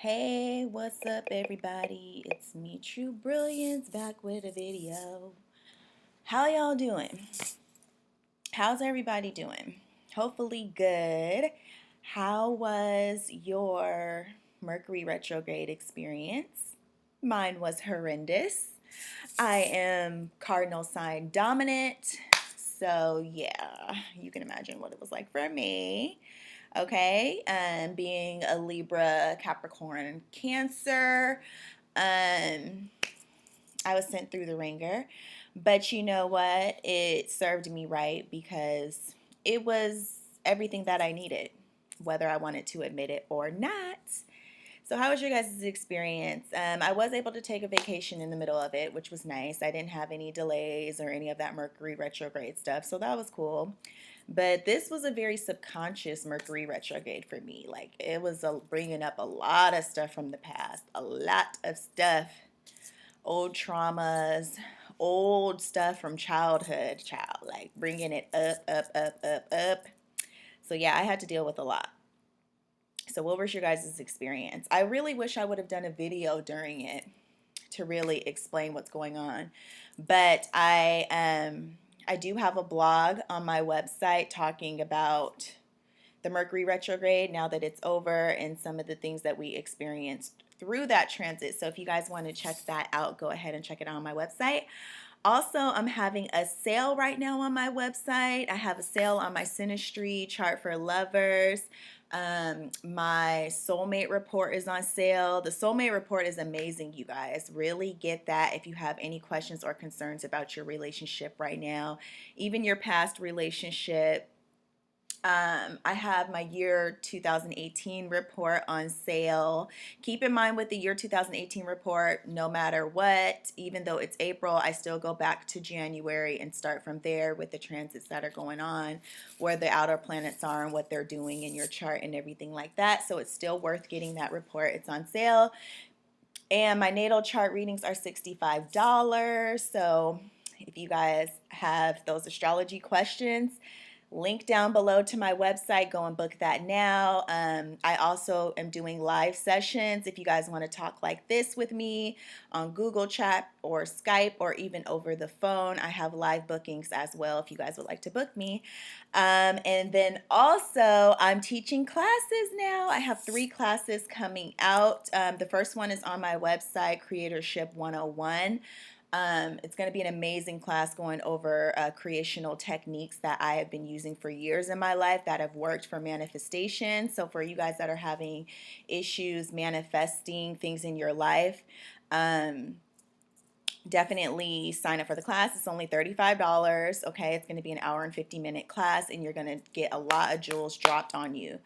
Hey, what's up, everybody? It's me, Truebrilliance, back with a video. How y'all doing? How's everybody doing? Hopefully good. How was your Mercury retrograde experience? Mine was horrendous. I am cardinal sign dominant, so yeah, you can imagine what it was like for me. Okay, being a Libra, Capricorn, Cancer, I was sent through the ringer. But you know what? It served me right because it was everything that I needed, whether I wanted to admit it or not. So, how was your guys' experience? I was able to take a vacation in the middle of it, which was nice. I didn't have any delays or any of that Mercury retrograde stuff, so that was cool. But this was a very subconscious Mercury retrograde for me. Like, it was bringing up a lot of stuff from the past, a lot of stuff, old traumas, old stuff from childhood, like bringing it up. So, yeah, I had to deal with a lot. So what was your guys' experience? I really wish I would have done a video during it to really explain what's going on. But I do have a blog on my website talking about the Mercury retrograde now that it's over and some of the things that we experienced through that transit. So if you guys want to check that out, go ahead and check it out on my website. Also, I'm having a sale right now on my website. I have a sale on my Synastry chart for lovers. My Soulmate Report is on sale. The Soulmate Report is amazing, you guys. Really get that if you have any questions or concerns about your relationship right now, even your past relationship. I have my year 2018 report on sale. Keep in mind with the year 2018 report, no matter what, even though it's April, I still go back to January and start from there with the transits that are going on, where the outer planets are and what they're doing in your chart and everything like that. So it's still worth getting that report. It's on sale. And my natal chart readings are $65. So if you guys have those astrology questions, link down below to my website. Go and book that now. I also am doing live sessions. If you guys want to talk like this with me on Google Chat or Skype or even over the phone, I have live bookings as well if you guys would like to book me. And then also, I'm teaching classes now. I have 3 classes coming out. The first one is on my website, Creatorship 101. It's going to be an amazing class going over creational techniques that I have been using for years in my life that have worked for manifestation. So for you guys that are having issues manifesting things in your life, definitely sign up for the class. It's only $35. Okay, it's going to be an hour and 50-minute class, and you're going to get a lot of jewels dropped on you.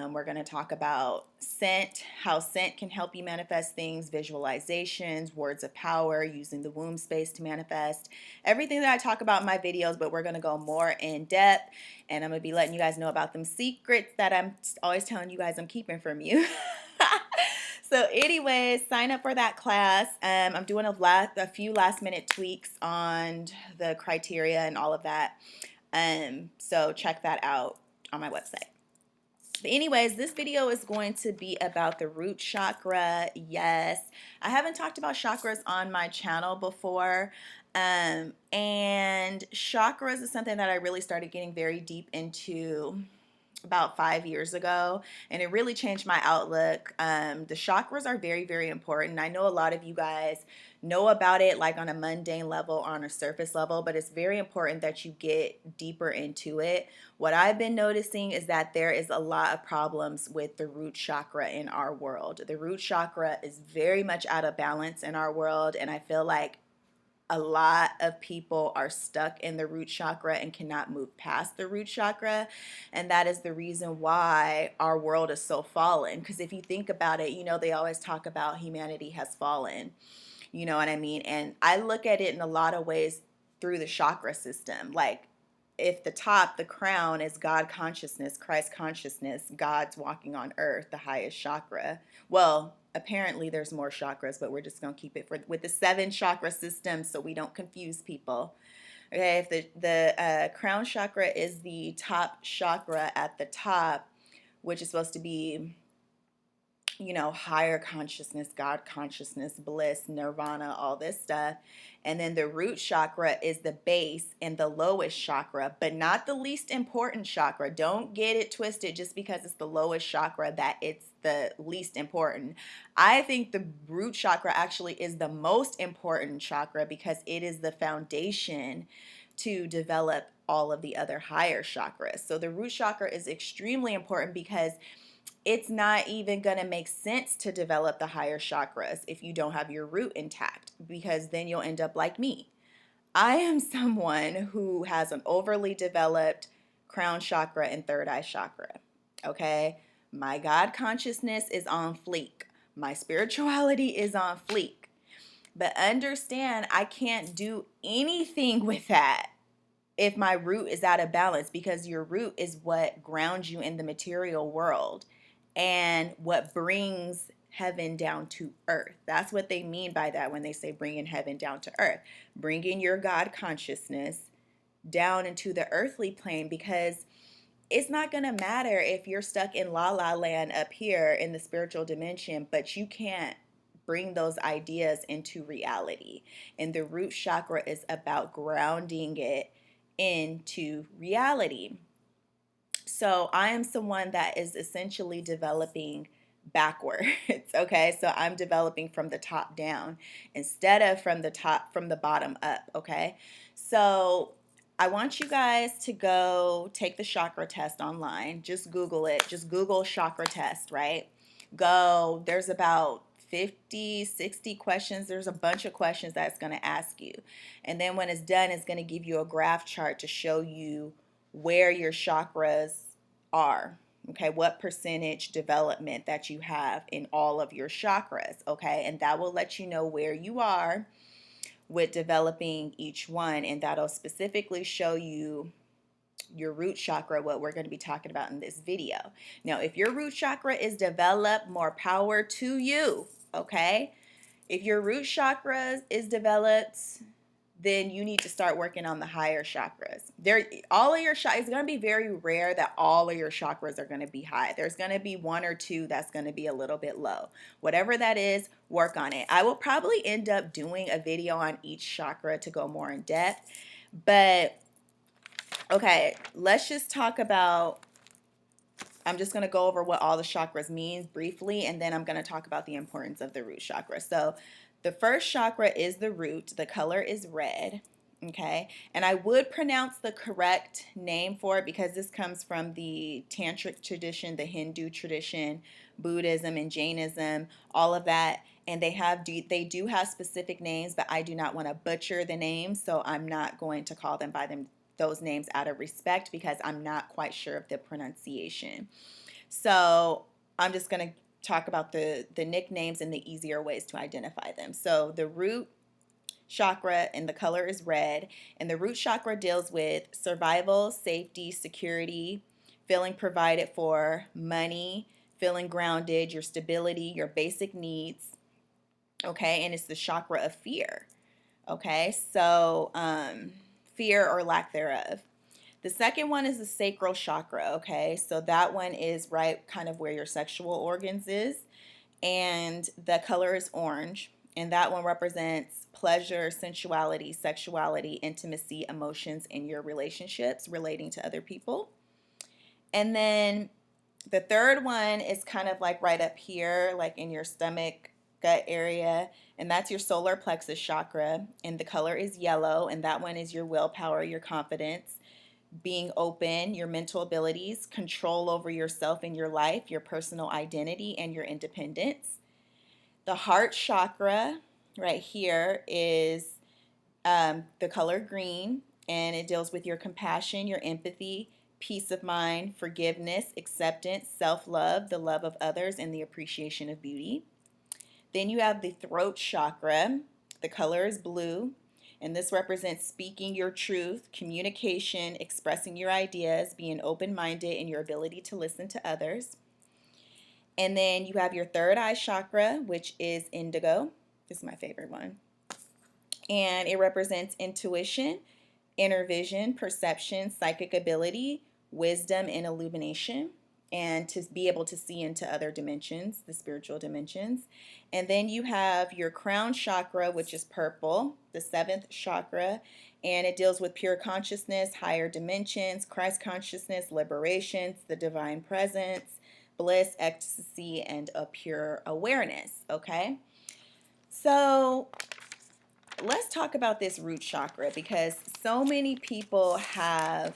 We're going to talk about scent, how scent can help you manifest things, visualizations, words of power, using the womb space to manifest, everything that I talk about in my videos, but we're going to go more in depth, and I'm going to be letting you guys know about them secrets that I'm always telling you guys I'm keeping from you. So anyways, sign up for that class. I'm doing a few last minute tweaks on the criteria and all of that. So check that out on my website. But anyways, this video is going to be about the root chakra. Yes, I haven't talked about chakras on my channel before. And chakras is something that I really started getting very deep into about 5 years ago, and it really changed my outlook. The chakras are very, very important. I know a lot of you guys know about it like on a mundane level or on a surface level, but it's very important that you get deeper into it. What I've been noticing is that there is a lot of problems with the root chakra in our world. The root chakra is very much out of balance in our world, and I feel like a lot of people are stuck in the root chakra and cannot move past the root chakra. And that is the reason why our world is so fallen. Because if you think about it, you know, they always talk about humanity has fallen. You know what I mean? And I look at it in a lot of ways through the chakra system. Like, if the top, the crown, is God consciousness, Christ consciousness, God's walking on earth, the highest chakra. Well, apparently there's more chakras, but we're just going to keep it with the 7 chakra system so we don't confuse people. Okay, if the crown chakra is the top chakra at the top, which is supposed to be higher consciousness, God consciousness, bliss, nirvana, all this stuff. And then the root chakra is the base and the lowest chakra, but not the least important chakra. Don't get it twisted just because it's the lowest chakra that it's the least important. I think the root chakra actually is the most important chakra because it is the foundation to develop all of the other higher chakras. So the root chakra is extremely important because it's not even going to make sense to develop the higher chakras if you don't have your root intact, because then you'll end up like me. I am someone who has an overly developed crown chakra and third eye chakra. Okay? My God consciousness is on fleek. My spirituality is on fleek. But understand, I can't do anything with that if my root is out of balance, because your root is what grounds you in the material world and what brings heaven down to earth. That's what they mean by that when they say bringing heaven down to earth. Bringing your God consciousness down into the earthly plane, because it's not going to matter if you're stuck in la la land up here in the spiritual dimension, but you can't bring those ideas into reality. And the root chakra is about grounding it into reality. So I am someone that is essentially developing backwards. Okay, so I'm developing from the top down instead of from the bottom up. Okay, so I want you guys to go take the chakra test online. Just Google it. Just Google chakra test, right? There's about 50, 60 questions. There's a bunch of questions that's going to ask you. And then when it's done, it's going to give you a graph chart to show you where your chakras are. Okay, what percentage development that you have in all of your chakras. Okay, and that will let you know where you are with developing each one, and that'll specifically show you your root chakra, what we're going to be talking about in this video. Now, if your root chakra is developed, more power to you. Okay, if your root chakra is developed, then you need to start working on the higher chakras. All of your chakras, it's going to be very rare that all of your chakras are going to be high. There's going to be one or two that's going to be a little bit low. Whatever that is, work on it. I will probably end up doing a video on each chakra to go more in depth. But okay, let's just talk about, I'm just going to go over what all the chakras means briefly, and then I'm going to talk about the importance of the root chakra. So the first chakra is the root. The color is red. Okay, and I would pronounce the correct name for it because this comes from the Tantric tradition, the Hindu tradition, Buddhism and Jainism, all of that. And they do have specific names, but I do not want to butcher the names, so I'm not going to call them by those names out of respect because I'm not quite sure of the pronunciation. So I'm just going to talk about the nicknames and the easier ways to identify them. So the root chakra, and the color is red, and the root chakra deals with survival, safety, security, feeling provided for, money, feeling grounded, your stability, your basic needs. Okay, and it's the chakra of fear. Okay, so fear or lack thereof. The second one is the sacral chakra. Okay, so that one is right kind of where your sexual organs is, and the color is orange, and that one represents pleasure, sensuality, sexuality, intimacy, emotions in your relationships relating to other people. And then the third one is kind of like right up here, like in your stomach, gut area, and that's your solar plexus chakra, and the color is yellow, and that one is your willpower, your confidence, being open, your mental abilities, control over yourself and your life, your personal identity, and your independence. The heart chakra right here is the color green, and it deals with your compassion, your empathy, peace of mind, forgiveness, acceptance, self-love, the love of others, and the appreciation of beauty. Then you have the throat chakra. The color is blue, and this represents speaking your truth, communication, expressing your ideas, being open-minded, and your ability to listen to others. And then you have your third eye chakra, which is indigo. This is my favorite one. And it represents intuition, inner vision, perception, psychic ability, wisdom, and illumination. and to be able to see into other dimensions, the spiritual dimensions. And then you have your crown chakra, which is purple, the seventh chakra, and it deals with pure consciousness, higher dimensions, Christ consciousness, liberations, the divine presence, bliss, ecstasy, and a pure awareness. Okay, so let's talk about this root chakra, because so many people have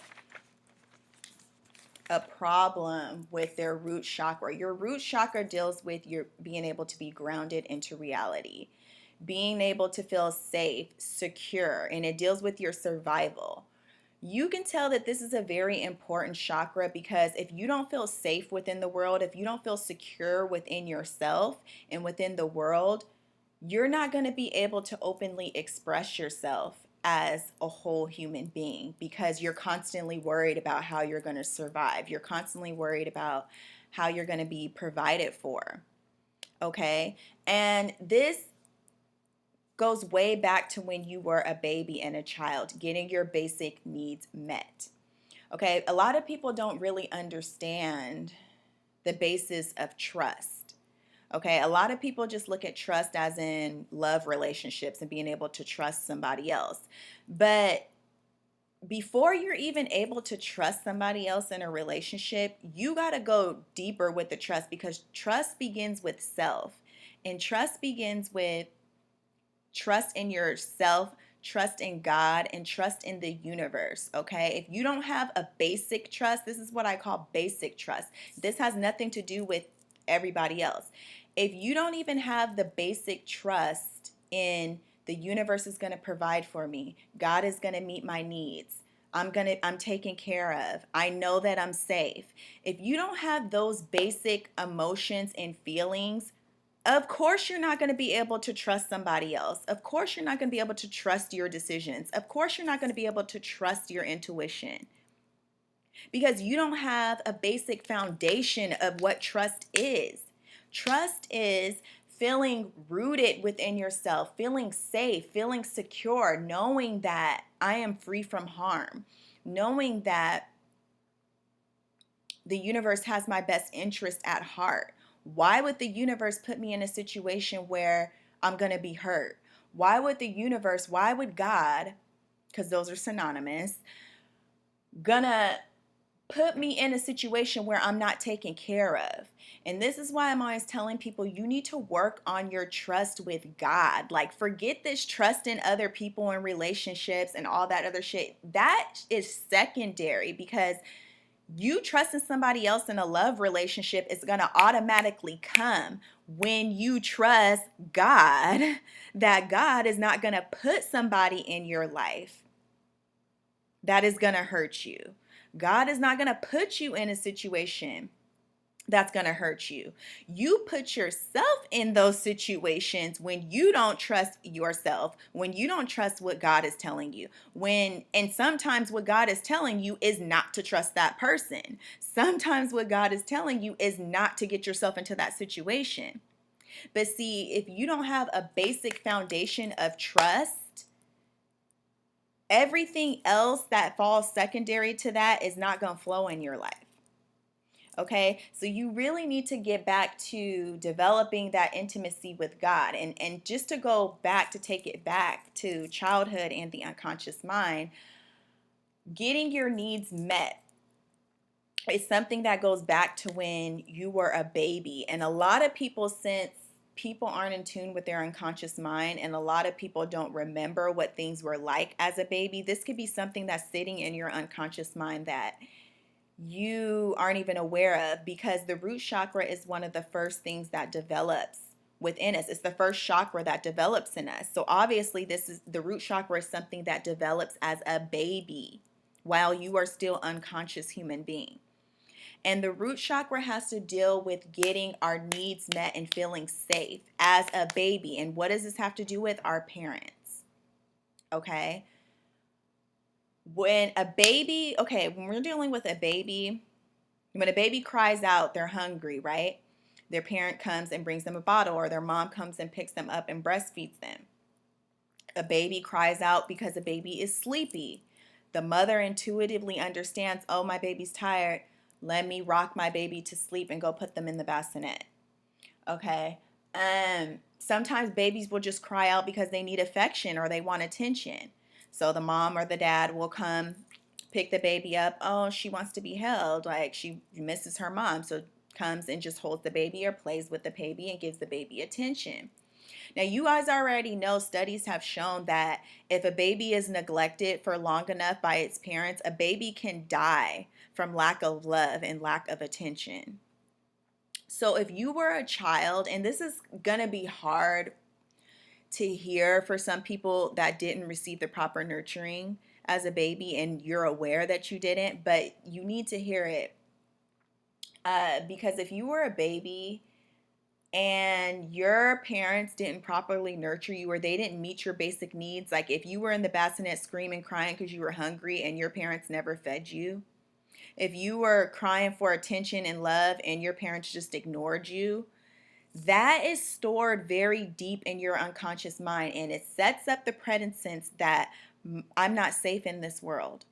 a problem with their root chakra. Your root chakra deals with your being able to be grounded into reality, being able to feel safe, secure, and it deals with your survival. You can tell that this is a very important chakra, because if you don't feel safe within the world, if you don't feel secure within yourself and within the world, you're not going to be able to openly express yourself as a whole human being, because you're constantly worried about how you're going to survive. You're constantly worried about how you're going to be provided for. Okay? And this goes way back to when you were a baby and a child, getting your basic needs met. Okay? A lot of people don't really understand the basis of trust. Okay, a lot of people just look at trust as in love relationships and being able to trust somebody else. But before you're even able to trust somebody else in a relationship, you got to go deeper with the trust, because trust begins with self. And trust begins with trust in yourself, trust in God, and trust in the universe. Okay, if you don't have a basic trust, this is what I call basic trust. This has nothing to do with everybody else. If you don't even have the basic trust in the universe is going to provide for me, God is going to meet my needs, I'm taken care of, I know that I'm safe. If you don't have those basic emotions and feelings, of course you're not going to be able to trust somebody else. Of course you're not going to be able to trust your decisions. Of course you're not going to be able to trust your intuition, because you don't have a basic foundation of what trust is. Trust is feeling rooted within yourself, feeling safe, feeling secure, knowing that I am free from harm, knowing that the universe has my best interest at heart. Why would the universe put me in a situation where I'm going to be hurt? Why would God, because those are synonymous, gonna put me in a situation where I'm not taken care of? And this is why I'm always telling people, you need to work on your trust with God. Like, forget this trust in other people and relationships and all that other shit. That is secondary, because you trusting somebody else in a love relationship is going to automatically come when you trust God, that God is not going to put somebody in your life that is going to hurt you. God is not going to put you in a situation that's going to hurt you. You put yourself in those situations when you don't trust yourself, when you don't trust what God is telling you. And sometimes what God is telling you is not to trust that person. Sometimes what God is telling you is not to get yourself into that situation. But see, if you don't have a basic foundation of trust, everything else that falls secondary to that is not going to flow in your life. Okay, so you really need to get back to developing that intimacy with God. And just to go back, to take it back to childhood and the unconscious mind, getting your needs met is something that goes back to when you were a baby. And a lot of people, since people aren't in tune with their unconscious mind, and a lot of people don't remember what things were like as a baby, this could be something that's sitting in your unconscious mind that you aren't even aware of, because the root chakra is one of the first things that develops within us. It's the first chakra that develops in us. So obviously the root chakra is something that develops as a baby while you are still unconscious human being. And the root chakra has to deal with getting our needs met and feeling safe as a baby. And what does this have to do with? Our parents. Okay? When we're dealing with a baby, when a baby cries out, they're hungry, right? Their parent comes and brings them a bottle, or their mom comes and picks them up and breastfeeds them. A baby cries out because a baby is sleepy. The mother intuitively understands, oh, my baby's tired. Let me rock my baby to sleep and go put them in the bassinet. Okay. Sometimes babies will just cry out because they need affection or they want attention. So the mom or the dad will come pick the baby up. Oh, she wants to be held. Like she misses her mom. So comes and just holds the baby or plays with the baby and gives the baby attention. Now, you guys already know studies have shown that if a baby is neglected for long enough by its parents, a baby can die from lack of love and lack of attention. So if you were a child, and this is going to be hard to hear for some people that didn't receive the proper nurturing as a baby, and you're aware that you didn't, but you need to hear it. Because if you were a baby and your parents didn't properly nurture you or they didn't meet your basic needs, like if you were in the bassinet screaming, crying because you were hungry and your parents never fed you, if you were crying for attention and love and your parents just ignored you, that is stored very deep in your unconscious mind, and it sets up the precedence that I'm not safe in this world.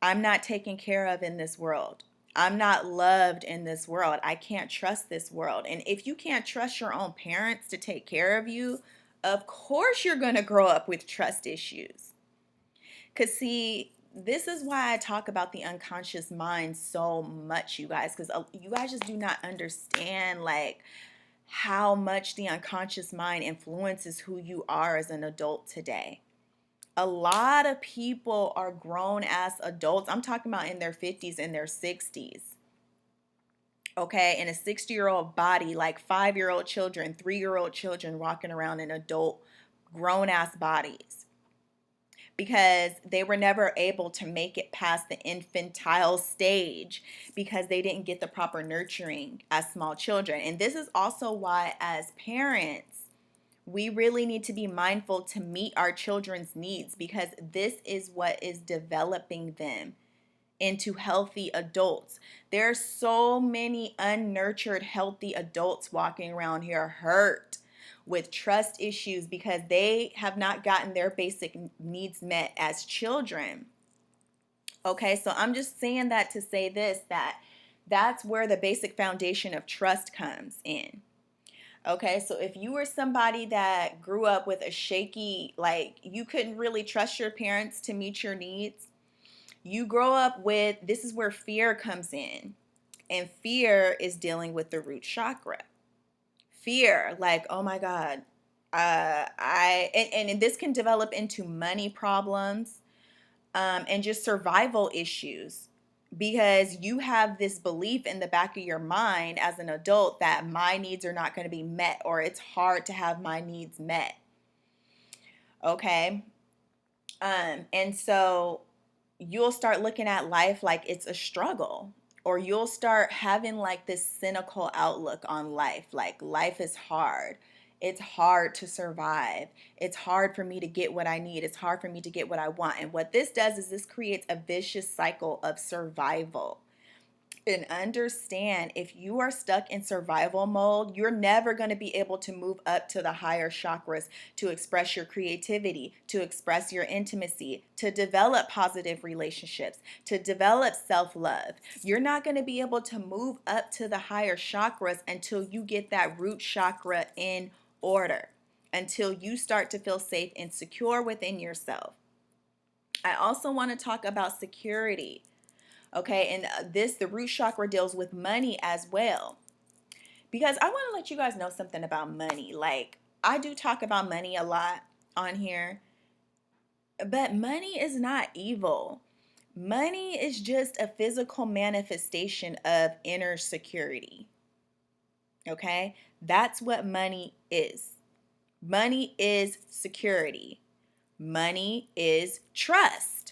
I'm not taken care of in this world. I'm not loved in this world. I can't trust this world. And if you can't trust your own parents to take care of you, of course you're going to grow up with trust issues. Because, see, this is why I talk about the unconscious mind so much, you guys, because you guys just do not understand, like, how much the unconscious mind influences who you are as an adult today. A lot of people are grown as adults. I'm talking about in their 50s and their 60s. Okay, in a 60-year-old body, like 5-year-old children, 3-year-old children walking around in adult grown ass bodies. Because they were never able to make it past the infantile stage because they didn't get the proper nurturing as small children. And this is also why, as parents, we really need to be mindful to meet our children's needs, because this is what is developing them into healthy adults. There are so many unnurtured, healthy adults walking around here hurt with trust issues because they have not gotten their basic needs met as children. Okay, so I'm just saying that to say this, that that's where the basic foundation of trust comes in. Okay, so if you were somebody that grew up with a shaky, like you couldn't really trust your parents to meet your needs, you grow up with, this is where fear comes in. And fear is dealing with the root chakra. Fear, like, oh my God, and this can develop into money problems, and just survival issues, because you have this belief in the back of your mind as an adult that my needs are not going to be met, or it's hard to have my needs met. Okay. And so you'll start looking at life like it's a struggle, or you'll start having like this cynical outlook on life. Like life is hard. It's hard to survive. It's hard for me to get what I need. It's hard for me to get what I want. And what this does is this creates a vicious cycle of survival. And understand, if you are stuck in survival mode, you're never going to be able to move up to the higher chakras to express your creativity, to express your intimacy, to develop positive relationships, to develop self-love. You're not going to be able to move up to the higher chakras until you get that root chakra in order, until you start to feel safe and secure within yourself. I also want to talk about security. Okay, and the root chakra deals with money as well. Because I want to let you guys know something about money. Like, I do talk about money a lot on here, but money is not evil. Money is just a physical manifestation of inner security. Okay, that's what money is. Money is security. Money is trust.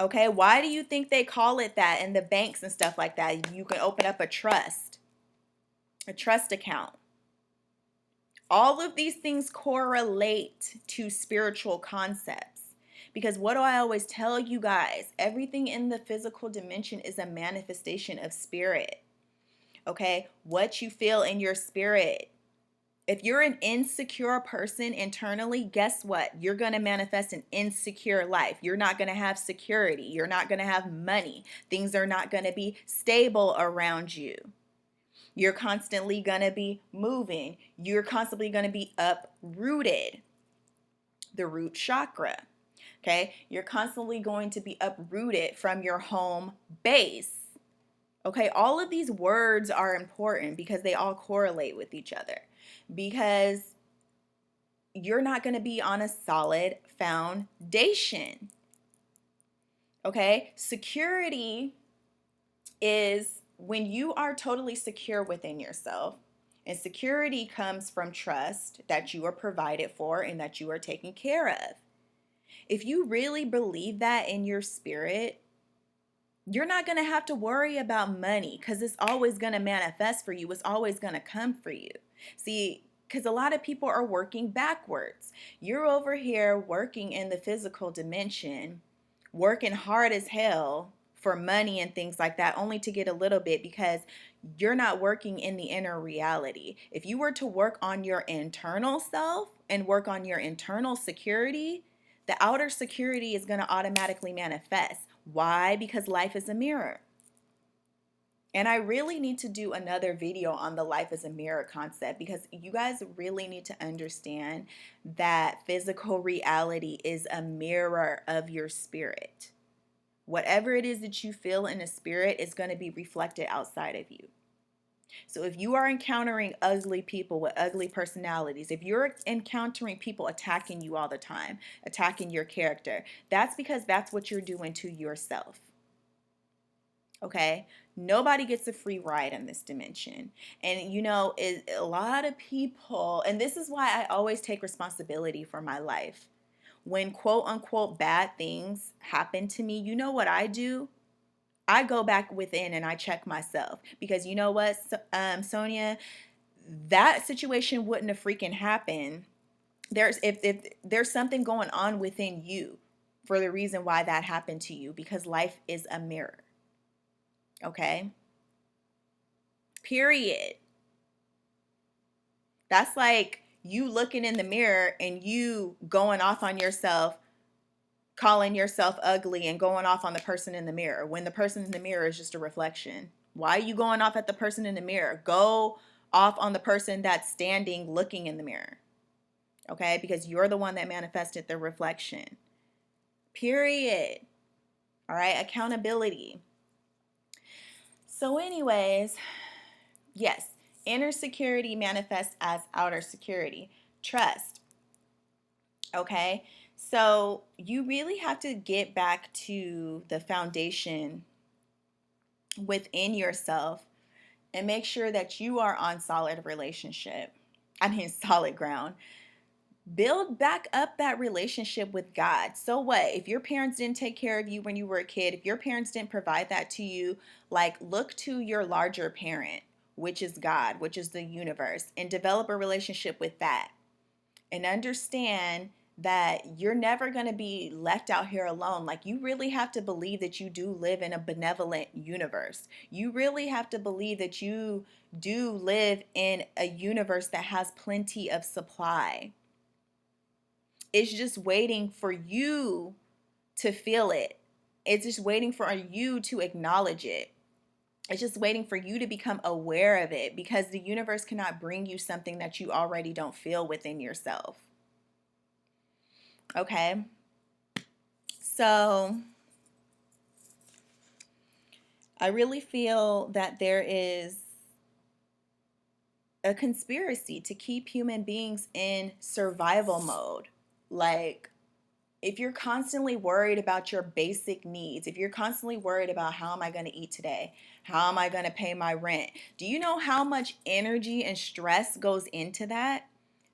Okay, why do you think they call it that in the banks and stuff like that? You can open up a trust account. All of these things correlate to spiritual concepts. Because what do I always tell you guys? Everything in the physical dimension is a manifestation of spirit. Okay, what you feel in your spirit If you're an insecure person internally, guess what? You're going to manifest an insecure life. You're not going to have security. You're not going to have money. Things are not going to be stable around you. You're constantly going to be moving. You're constantly going to be uprooted. The root chakra. Okay? You're constantly going to be uprooted from your home base. Okay? All of these words are important because they all correlate with each other. Because you're not going to be on a solid foundation. Okay? Security is when you are totally secure within yourself. And security comes from trust that you are provided for and that you are taken care of. If you really believe that in your spirit, you're not going to have to worry about money because it's always going to manifest for you. It's always going to come for you. See, because a lot of people are working backwards. You're over here working in the physical dimension, working hard as hell for money and things like that, only to get a little bit because you're not working in the inner reality. If you were to work on your internal self and work on your internal security, the outer security is going to automatically manifest. Why? Because life is a mirror. And I really need to do another video on the life as a mirror concept because you guys really need to understand that physical reality is a mirror of your spirit. Whatever it is that you feel in a spirit is going to be reflected outside of you. So if you are encountering ugly people with ugly personalities, if you're encountering people attacking you all the time, attacking your character, that's because that's what you're doing to yourself. Okay? Nobody gets a free ride in this dimension. And you know, a lot of people, and this is why I always take responsibility for my life. When quote unquote bad things happen to me, you know what I do? I go back within and I check myself because you know what, Sonia, that situation wouldn't have freaking happened. If there's something going on within you for the reason why that happened to you, because life is a mirror. Okay? Period. That's like you looking in the mirror and you going off on yourself, calling yourself ugly and going off on the person in the mirror when the person in the mirror is just a reflection. Why are you going off at the person in the mirror? Go off on the person that's standing looking in the mirror. Okay? Because you're the one that manifested the reflection. Period. All right? Accountability. So anyways, yes, inner security manifests as outer security. Trust. Okay? So you really have to get back to the foundation within yourself and make sure that you are on solid ground. Build back up that relationship with God. So what? If your parents didn't take care of you when you were a kid, if your parents didn't provide that to you, like look to your larger parent, which is God, which is the universe, and develop a relationship with that. And understand that you're never going to be left out here alone. Like you really have to believe that you do live in a benevolent universe. You really have to believe that you do live in a universe that has plenty of supply. It's just waiting for you to feel it. It's just waiting for you to acknowledge it. It's just waiting for you to become aware of it because the universe cannot bring you something that you already don't feel within yourself. Okay? So I really feel that there is a conspiracy to keep human beings in survival mode. Like, if you're constantly worried about your basic needs, if you're constantly worried about how am I going to eat today? How am I going to pay my rent? Do you know how much energy and stress goes into that?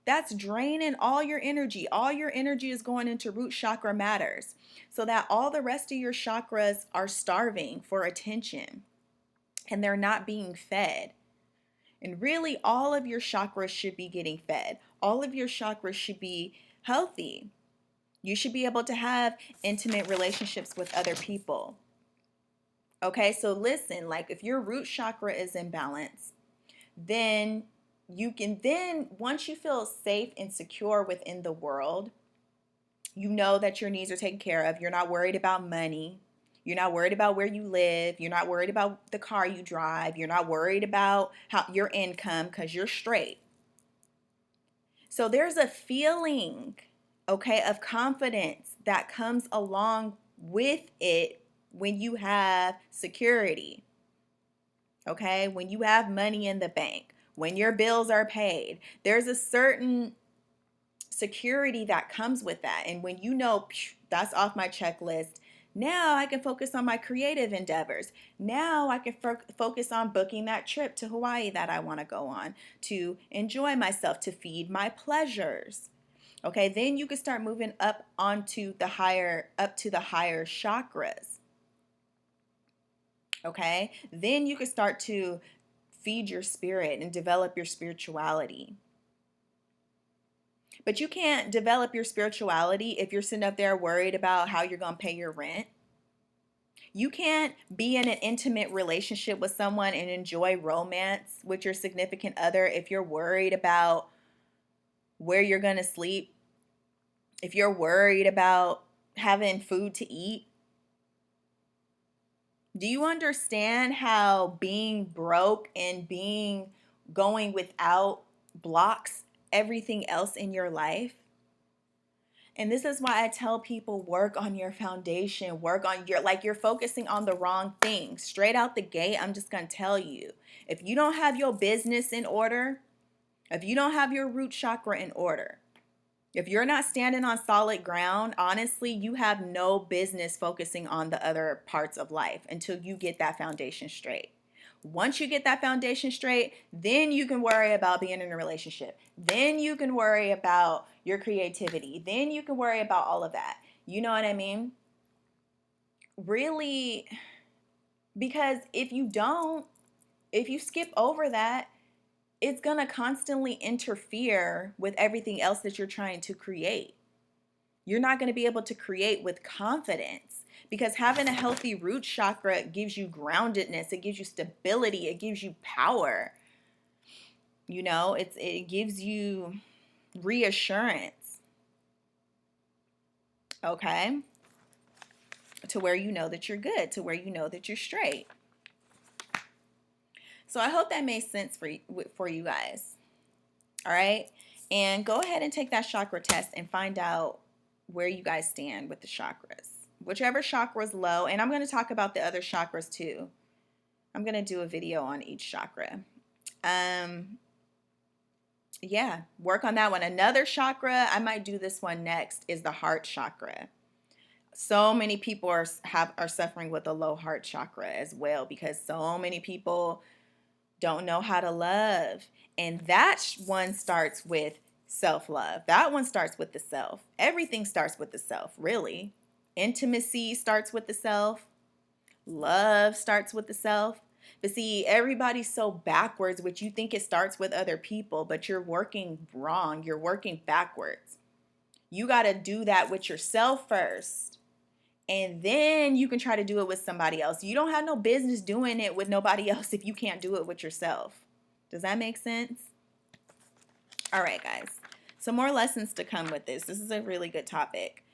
That's draining all your energy. All your energy is going into root chakra matters, so that all the rest of your chakras are starving for attention and they're not being fed. And really, all of your chakras should be getting fed. All of your chakras should be healthy. You should be able to have intimate relationships with other people. Okay, so listen, like if your root chakra is in balance, then you can then, once you feel safe and secure within the world, you know that your needs are taken care of. You're not worried about money. You're not worried about where you live. You're not worried about the car you drive. You're not worried about how your income, because you're straight. So there's a feeling, okay, of confidence that comes along with it when you have security, okay? When you have money in the bank, when your bills are paid, there's a certain security that comes with that. And when you know, that's off my checklist, now I can focus on my creative endeavors. Now I can focus on booking that trip to Hawaii that I want to go on, to enjoy myself, to feed my pleasures. Okay, then you can start moving up onto the higher, up to the higher chakras. Okay, then you can start to feed your spirit and develop your spirituality. But you can't develop your spirituality if you're sitting up there worried about how you're going to pay your rent. You can't be in an intimate relationship with someone and enjoy romance with your significant other if you're worried about where you're going to sleep, if you're worried about having food to eat. Do you understand how being broke and going without blocks everything else in your life? And this is why I tell people, work on your foundation, work on you're focusing on the wrong thing. Straight out the gate, I'm just going to tell you, if you don't have your business in order, if you don't have your root chakra in order, if you're not standing on solid ground, honestly, you have no business focusing on the other parts of life until you get that foundation straight. Once you get that foundation straight, then you can worry about being in a relationship. Then you can worry about your creativity. Then you can worry about all of that. You know what I mean? Really, because if you skip over that, it's going to constantly interfere with everything else that you're trying to create. You're not going to be able to create with confidence, because having a healthy root chakra gives you groundedness. It gives you stability. It gives you power. You know, it gives you reassurance. Okay? To where you know that you're good, to where you know that you're straight. So I hope that made sense for you guys. All right? And go ahead and take that chakra test and find out where you guys stand with the chakras. Whichever chakra is low, and I'm going to talk about the other chakras too. I'm going to do a video on each chakra. Yeah, work on that one. Another chakra, I might do this one next, is the heart chakra. So many people are suffering with a low heart chakra as well, because so many people don't know how to love. And that one starts with self-love. That one starts with the self. Everything starts with the self, really. Intimacy starts with the self. Love starts with the self. But see, everybody's so backwards, which you think it starts with other people, but you're working wrong. You're working backwards. You got to do that with yourself first. And then you can try to do it with somebody else. You don't have no business doing it with nobody else if you can't do it with yourself. Does that make sense? All right, guys. Some more lessons to come with this. This is a really good topic.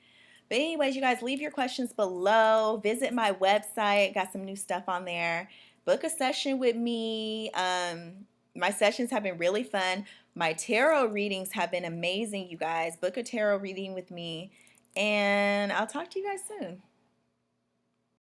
But anyways, you guys, leave your questions below. Visit my website. Got some new stuff on there. Book a session with me. My sessions have been really fun. My tarot readings have been amazing, you guys. Book a tarot reading with me. And I'll talk to you guys soon.